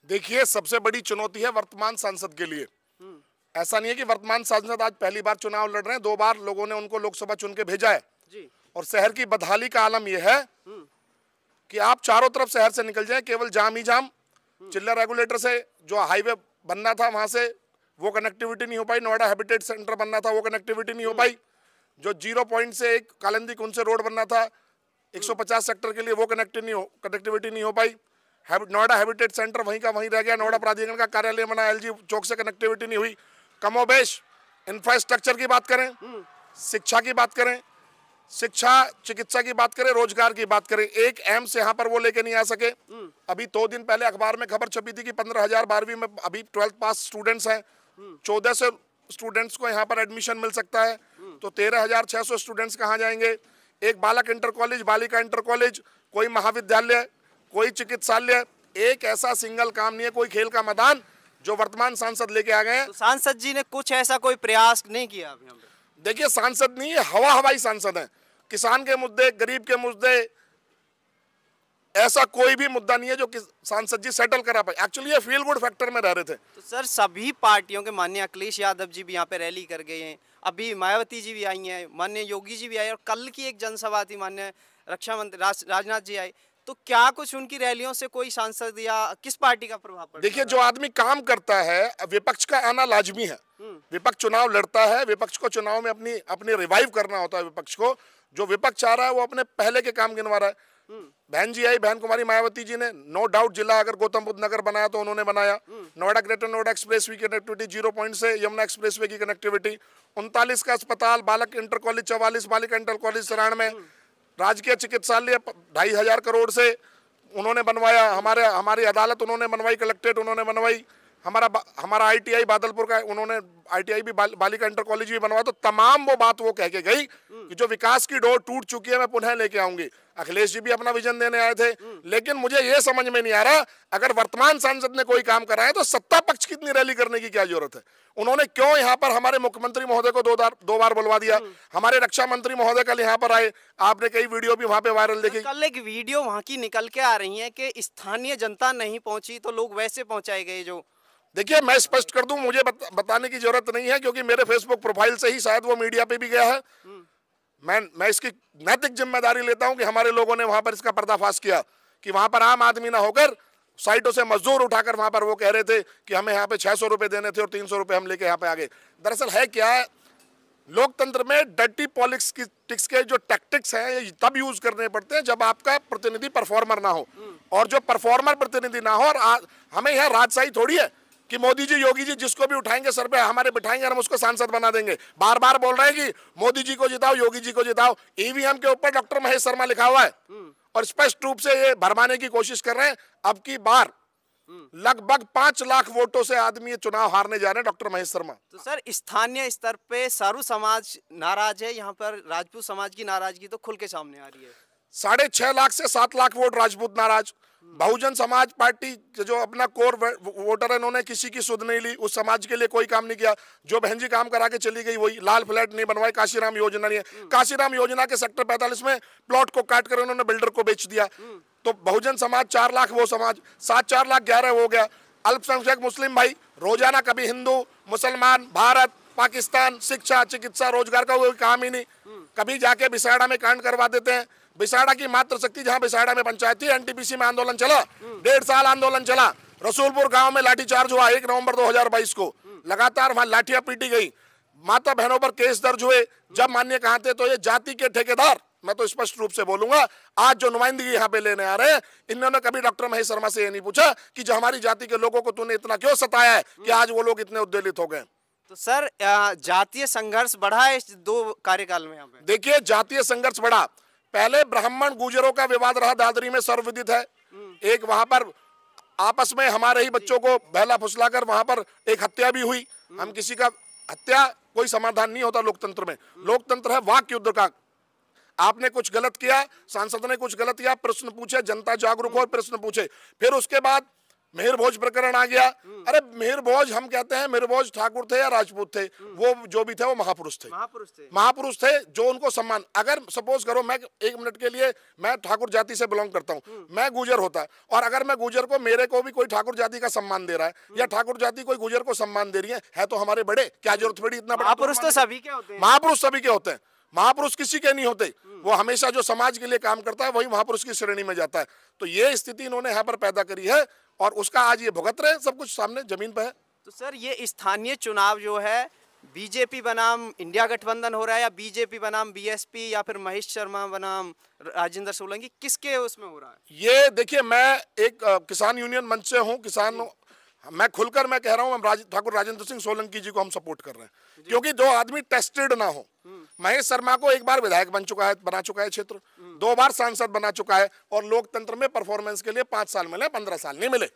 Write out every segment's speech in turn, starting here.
देखिए, सबसे बड़ी चुनौती है वर्तमान सांसद के लिए। ऐसा नहीं है कि वर्तमान सांसद आज पहली बार चुनाव लड़ रहे हैं, 2 बार लोगों ने उनको लोकसभा चुन के भेजा है जी। और शहर की बदहाली का आलम यह है कि आप चारों तरफ शहर से निकल जाएं, केवल जाम ही जाम। चिल्ला रेगुलेटर से जो हाईवे बनना था वहां से वो कनेक्टिविटी नहीं हो पाई, नोएडा हैबिटेट सेंटर बनना था वो कनेक्टिविटी नहीं हो पाई, जो 0 पॉइंट से एक कालिंदी कुंज से रोड बनना था 150 सेक्टर के लिए वो कनेक्टिविटी नहीं हो पाई। नोएडा हैबिटेट सेंटर वहीं का वहीं रह गया, नोएडा प्राधिकरण का कार्यालय बना, एलजी चौक से कनेक्टिविटी नहीं हुई। कमोबेश इंफ्रास्ट्रक्चर की बात करें, शिक्षा की बात करें, शिक्षा चिकित्सा की बात करें, रोजगार की बात करें, एक एम्स यहाँ पर वो लेके नहीं आ सके। अभी 2 दिन पहले अखबार में खबर छपी थी कि 15,000 12वीं में अभी 12th पास स्टूडेंट्स हैं, 1400 स्टूडेंट्स को यहाँ पर एडमिशन मिल सकता है, तो 13,600 स्टूडेंट्स कहाँ जाएंगे। एक बालक इंटर कॉलेज, बालिका इंटर कॉलेज, कोई महाविद्यालय, कोई चिकित्सालय, एक ऐसा सिंगल काम नहीं है, कोई खेल का मैदान जो वर्तमान सांसद लेके आ गए हैं। तो सांसद जी ने कुछ ऐसा कोई प्रयास नहीं किया अभी? देखिए, सांसद नहीं, हवा हवाई सांसद हैं। किसान के मुद्दे, गरीब के मुद्दे, ऐसा कोई भी मुद्दा नहीं है जो सांसद जी सेटल करा पाए। एक्चुअली ये फील गुड फैक्टर में रह रहे थे। तो सर, सभी पार्टियों के माननीय अखिलेश यादव जी भी यहाँ पे रैली कर गए हैं, अभी मायावती जी भी आई हैं, माननीय योगी जी भी आए, और कल की एक जनसभा थी, माननीय रक्षा मंत्री राजनाथ जी आए। तो क्या कुछ उनकी रैलियों से कोई सांसद या किस पार्टी का प्रभाव पड़ता है? देखिए, जो आदमी काम करता है, विपक्ष का आना लाजमी है। विपक्ष चुनाव लड़ता है, विपक्ष को चुनाव में अपनी रिवाइव करना होता है। विपक्ष को जो विपक्ष चाह रहा है वो अपने पहले के काम गिनवा रहा है। बहन जी आई, बहन कुमारी मायावती जी ने नो डाउट जिला अगर गौतम बुद्ध नगर बनाया तो उन्होंने बनाया। नोएडा ग्रेटर नोएडा एक्सप्रेसवे की कनेक्टिविटी, 0 पॉइंट से यमुना एक्सप्रेसवे की कनेक्टिविटी, 39 का अस्पताल, बालक इंटर कॉलेज 44, बालिका इंटर कॉलेज 93, राजकीय चिकित्सालय 2,500 करोड़ से उन्होंने बनवाया। हमारी अदालत उन्होंने बनवाई, कलेक्ट्रेट उन्होंने बनवाई, हमारा ITI बादलपुर का उन्होंने ITI भी बालिका इंटर कॉलेज भी बनवाया। तो तमाम वो बात वो कह के गई कि जो विकास की डोर टूट चुकी है मैं पुनः लेके आऊंगी। अखिलेश जी भी अपना विजन देने आए थे, लेकिन मुझे ये समझ में नहीं आ रहा, अगर वर्तमान सांसद ने कोई काम करा है तो सत्ता पक्ष की इतनी रैली करने की क्या जरूरत है। उन्होंने क्यों यहाँ पर हमारे मुख्यमंत्री महोदय को 2 बार बुलवा दिया, हमारे रक्षा मंत्री महोदय कल यहाँ पर आए, आपने कई वीडियो भी वहां पे वायरल देखी। कल एक वीडियो वहां की निकल के आ रही है कि स्थानीय जनता नहीं पहुंची तो लोग वैसे पहुंचाए गए। जो देखिए, मैं स्पष्ट कर दूं, मुझे बताने की जरूरत नहीं है, क्योंकि मेरे फेसबुक प्रोफाइल से ही शायद वो मीडिया पे भी गया है। मैं इसकी नैतिक जिम्मेदारी लेता हूं कि हमारे लोगों ने वहां पर इसका पर्दाफाश किया कि वहां पर आम आदमी ना होकर साइटों से मजदूर उठाकर वहां पर वो कह रहे थे कि हमें यहाँ पे 600 रुपए देने थे और 300 रुपए हम लेके यहाँ पे आ गए। दरअसल है क्या, लोकतंत्र में डर्टी पॉलिटिक्स के जो टैक्टिक्स हैं ये तब यूज करने पड़ते हैं जब आपका प्रतिनिधि परफॉर्मर ना हो, और जो परफॉर्मर प्रतिनिधि ना हो। और हमें यहाँ राजशाही थोड़ी है कि मोदी जी योगी जी जिसको भी उठाएंगे सर पे हमारे बिठाएंगे, हम उसको सांसद बना देंगे। बार बार बोल रहे हैं कि मोदी जी को जिताओ, योगी जी को जिताओ। EVM के ऊपर डॉक्टर महेश शर्मा लिखा हुआ है और स्पष्ट रूप से ये भरमाने की कोशिश कर रहे हैं। अब की बार लगभग 5 लाख वोटों से आदमी ये चुनाव हारने जा रहे हैं, डॉक्टर महेश शर्मा। तो सर, स्थानीय स्तर पे सारू समाज नाराज है, यहाँ पर राजपूत समाज की नाराजगी तो खुल के सामने आ रही है। 6.5 लाख से 7 लाख वोट राजपूत नाराज। बहुजन समाज पार्टी जो अपना कोर वोटर है, उन्होंने किसी की सुध नहीं ली, उस समाज के लिए कोई काम नहीं किया। जो बहन जी काम करा के चली गई, वही लाल फ्लैट नहीं बनवाई, काशीराम योजना नहीं है। काशीराम योजना के सेक्टर 45 में प्लॉट को काट कर उन्होंने बिल्डर को बेच दिया। तो बहुजन समाज 4 लाख, वो समाज 7 4 लाख 11 हो गया। अल्पसंख्यक मुस्लिम भाई रोजाना कभी हिंदू मुसलमान, भारत पाकिस्तान, शिक्षा चिकित्सा रोजगार का कोई काम ही नहीं। कभी जाके बिसाड़ा में कांड करवा देते हैं। बिसाड़ा की मात्र शक्ति, जहां बिसाड़ा में पंचायत थी, NTPC में आंदोलन चला, 1.5 साल आंदोलन चला। रसूलपुर गांव में लाठीचार्ज हुआ 1 नवंबर 2022 को, लगातार वहां लाठियां पीटी गई, माता बहनों पर केस दर्ज हुए। जब मान्य कहां थे, तो ये जाति के ठेकेदार, मैं तो स्पष्ट रूप से बोलूंगा, आज जो नुमाइंदगी यहाँ पे लेने आ रहे हैं, इन्होंने कभी डॉक्टर महेश शर्मा से ये नहीं पूछा कि जो हमारी जाति के लोगों को तूने इतना क्यों सताया है कि आज वो लोग इतने उद्वेलित हो गए। तो सर, जातीय संघर्ष बढ़ा है इस 2 कार्यकाल में? यहाँ पे देखिए, जातीय संघर्ष बढ़ा। पहले ब्राह्मण गुजरों का विवाद रहा, दादरी में सर्वविदित है। एक वहां पर आपस में हमारे ही बच्चों को बहला फुसलाकर वहां पर एक हत्या भी हुई। हम किसी का हत्या कोई समाधान नहीं होता लोकतंत्र में। लोकतंत्र है वाक युद्ध का। आपने कुछ गलत किया, सांसद ने कुछ गलत किया, प्रश्न पूछे, जनता जागरूक हो, प्रश्न पूछे, फिर उसके बाद मिहिर भोज प्रकरण आ गया। अरे मिहिर भोज, हम कहते हैं मिहिर भोज ठाकुर थे या राजपूत थे, वो जो भी थे वो महापुरुष थे, महापुरुष थे जो उनको सम्मान। अगर सपोज करो मैं 1 मिनट के लिए, मैं ठाकुर जाति से बिलोंग करता हूँ, मैं गुजर होता, और अगर मैं गुजर को, मेरे को भी कोई ठाकुर जाति का सम्मान दे रहा है, या ठाकुर जाति कोई गुजर को सम्मान दे रही है तो हमारे बड़े, क्या जरूरत पड़ी इतना बड़ा? महापुरुष तो सभी के होते हैं, महापुरुष सभी के होते हैं, महापुरुष किसी के नहीं होते। वो हमेशा जो समाज के लिए काम करता है वही महापुरुष की श्रेणी में जाता है। तो ये स्थिति इन्होंने यहाँ पर पैदा करी है और उसका आज ये भुगत रहे हैं, सब कुछ सामने जमीन पे है। तो सर ये स्थानीय चुनाव जो है, बीजेपी बनाम इंडिया गठबंधन हो रहा है, या बीजेपी बनाम बीएसपी, या फिर महेश शर्मा बनाम राजेंद्र सोलंकी, किसके उसमें हो रहा है? ये देखिए, मैं एक किसान यूनियन मंच से हूँ, मैं खुलकर मैं कह रहा हूँ, ठाकुर राजेंद्र सिंह सोलंकी जी को हम सपोर्ट कर रहे हैं, क्योंकि जो आदमी टेस्टेड ना हो। महेश शर्मा को 1 बार विधायक बना चुका है क्षेत्र, 2 बार सांसद बना चुका है, और लोकतंत्र में परफॉर्मेंस के लिए 5 साल मिले, 15 साल नहीं मिले।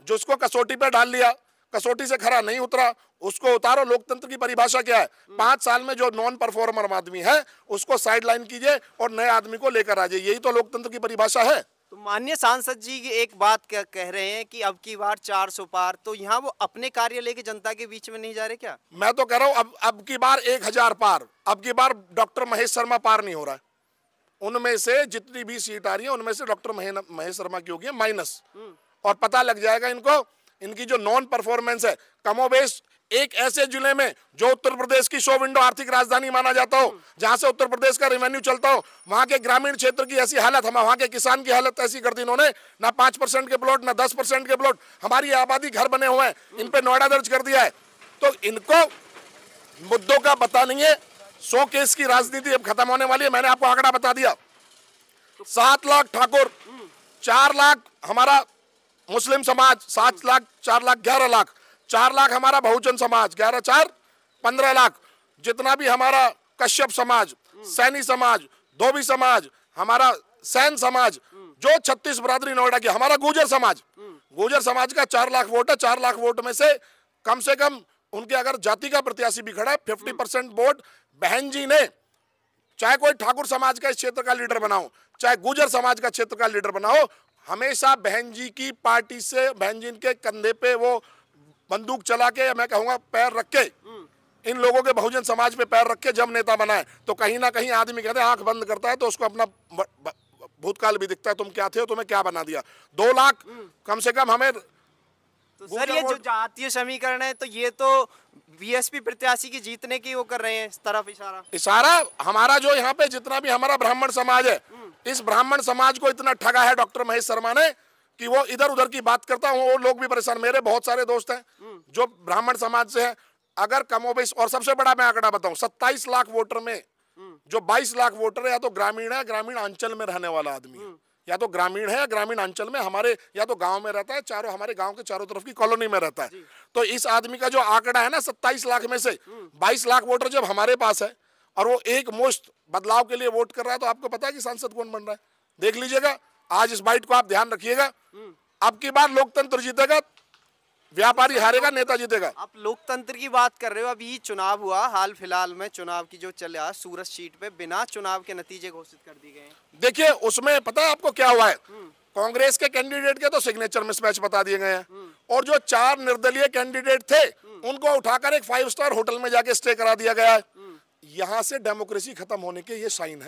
जो उसको कसौटी पे डाल लिया, कसौटी से खरा नहीं उतरा, उसको उतारो। लोकतंत्र की परिभाषा क्या है? 5 साल में जो नॉन परफॉर्मर आदमी है उसको साइडलाइन कीजिए और नए आदमी को लेकर आ जाइए, यही तो लोकतंत्र की परिभाषा है। तो माननीय सांसद जी की एक बात कह रहे हैं कि अब की बार 400 पार, तो यहाँ वो अपने कार्य लेके जनता के बीच में नहीं जा रहे क्या? मैं तो कह रहा हूँ अब की बार 1000 पार, अब की बार डॉक्टर महेश शर्मा पार नहीं हो रहा है। उनमें से जितनी भी सीट आ रही है उनमें से डॉक्टर महेश शर्मा की होगी माइनस, और पता लग जाएगा इनको, इनकी जो नॉन परफॉर्मेंस है। कमोबेश एक ऐसे जिले में जो उत्तर प्रदेश की शो विंडो आर्थिक राजधानी माना जाता हो, जहां से उत्तर प्रदेश का रेवेन्यू चलता हो, वहां के ग्रामीण क्षेत्र की ऐसी हालत, हम वहां के किसान की हालत ऐसी कर दी इन्होंने, ना 5% के प्लॉट, ना 10% के प्लॉट, हमारी आबादी घर बने हुए हैं, इन पे नोएडा दर्ज कर दिया है। तो इनको मुद्दों का पता नहीं है। 100 केस की राजनीति अब खत्म होने वाली है। मैंने आपको आंकड़ा बता दिया, 7 लाख ठाकुर, 4 लाख हमारा मुस्लिम समाज, 7 लाख, 4 लाख 11 लाख, 4 लाख हमारा बहुजन समाज, 11 4 15 लाख, जितना भी हमारा कश्यप समाज, सैनी समाज, धोबी समाज, हमारा सैन समाज, जो 36 बरादरी नोएडा की, हमारा गुजर समाज का 4 लाख वोट है। 4 लाख वोट में से कम उनके अगर जाति का प्रत्याशी भी खड़ा है, 50% वोट बहन जी ने, चाहे कोई ठाकुर समाज का इस क्षेत्र का लीडर बनाओ, चाहे गुजर समाज का क्षेत्र का लीडर बनाओ, हमेशा बहन जी की पार्टी से, बहन जी के कंधे पे वो बंदूक चला के, मैं कहूंगा पैर रख के, इन लोगों के बहुजन समाज पे पैर रख के जब नेता बनाए, तो कहीं ना कहीं आदमी कहते हैं, आंख बंद करता है तो उसको अपना भूतकाल भी दिखता है, तुम क्या थे, तुम्हें क्या बना दिया। 2 लाख कम से कम हमें। तो सर ये जो जातीय समीकरण है, तो ये तो बीएसपी प्रत्याशी की जीतने की वो कर रहे हैं, इस तरफ इशारा हमारा जो यहाँ पे जितना भी हमारा ब्राह्मण समाज है, इस ब्राह्मण समाज को इतना ठगा है डॉक्टर महेश शर्मा ने कि वो इधर उधर की बात करता हूँ, वो लोग भी परेशान। मेरे बहुत सारे दोस्त हैं जो ब्राह्मण समाज से हैं, अगर कमोबेश, और सबसे बड़ा मैं आंकड़ा बताऊं, 27 लाख वोटर में जो 22 लाख वोटर है, या तो ग्रामीण है, ग्रामीण अंचल में रहने वाला आदमी है, या तो ग्रामीण है, ग्रामीण अंचल में हमारे, या तो गांव में रहता है, हमारे गांव के चारों तरफ की कॉलोनी में रहता है। तो इस आदमी का जो आंकड़ा है ना, 27 लाख में से 22 लाख वोटर जब हमारे पास है और वो एक मुश्त बदलाव के लिए वोट कर रहा है, तो आपको पता है कि सांसद कौन बन रहा है? देख लीजिएगा, आज इस बाइट को आप ध्यान रखिएगा। अब की बार लोकतंत्र जीतेगा, व्यापारी हारेगा, नेता जीतेगा। आप लोकतंत्र की बात कर रहे हो, अभी चुनाव हुआ हाल फिलहाल में, चुनाव की जो चला सूरत सीट पे बिना चुनाव के नतीजे घोषित कर दिए गए। देखिए उसमें पता है आपको क्या हुआ है? कांग्रेस के कैंडिडेट के तो सिग्नेचर मिसमैच बता दिए गए हैं, और जो 4 निर्दलीय कैंडिडेट थे उनको उठाकर एक 5 स्टार होटल में जाके स्टे करा दिया गया है। यहाँ से डेमोक्रेसी खत्म होने के ये साइन है।